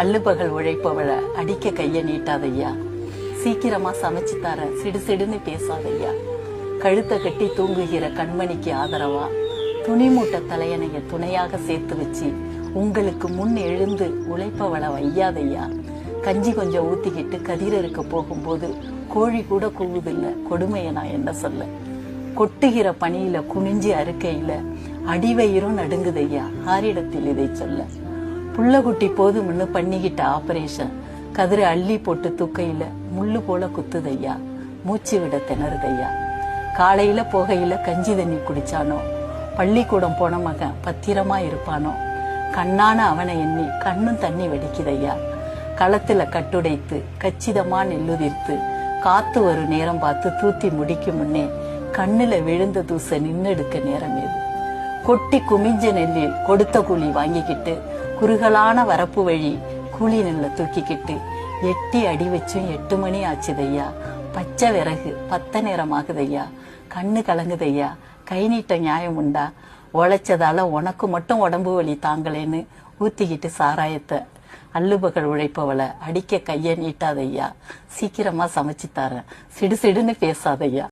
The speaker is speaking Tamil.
அள்ளுபகல் உழைப்பவள அடிக்க கைய நீட்டாதையா. சீக்கிரமா சமைச்சு தர சிடுசிடுன்னு பேசாதையா. கழுத்தை கட்டி தூங்குகிற கண்மணிக்கு ஆதரவா துணி மூட்டை தலையணைய துணையாக சேர்த்து வச்சு உங்களுக்கு முன் எழுந்து உழைப்பவள வையாதையா. கஞ்சி கொஞ்சம் ஊத்திக்கிட்டு கதிரறுக்க போகும்போது கோழி கூட கூவுதில்ல, கொடுமைய நான் என்ன சொல்ல. கொட்டுகிற பணியில குனிஞ்சி அறுக்கையில அடிவயிரும் நடுங்குதையா, ஆரிடத்தில் இதை சொல்ல. புள்ளகுட்டி போதும்னு பண்ணிக்கிட்ட ஆபரேஷன் கதிரை அள்ளி போட்டு தூக்கையில முள்ளு போல குத்துதையா, மூச்சு விட திணறுதையா. காலையில போகையில கஞ்சி தண்ணி குடிச்சானோ, பள்ளிக்கூடம் போன மகன் பத்திரமா இருப்பானோ, கண்ணான அவனை எண்ணி கண்ணும் தண்ணி வெடிக்குதையா. களத்துல கட்டுடைத்து கச்சிதமா நெல்லுதிர்த்து காத்து ஒரு நேரம் பார்த்து தூத்தி முடிக்கும் முன்னே கண்ணுல விழுந்த தூச நின்னெடுக்க நேரம் ஏது. கொட்டி குமிஞ்ச நெல்லில் கொடுத்த கூலி வாங்கிக்கிட்டு குறுகலான வரப்பு வழி கூலி நெல்ல தூக்கிக்கிட்டு எட்டி அடி வச்சும் 8 மணி ஆச்சுதையா. பச்சை விறகு பத்த நேரம் ஆகுதையா. கண்ணு கலங்குதையா. கை நீட்ட நியாயம் உண்டா? உழைச்சதால உனக்கு மட்டும் உடம்பு வலி தாங்களேன்னு ஊத்திக்கிட்டு சாராயத்தை அள்ளுபகல் உழைப்பவள அடிக்க கைய நீட்டாதையா. சீக்கிரமா சமைச்சு தரேன் சிடுசிடுன்னு பேசாதையா.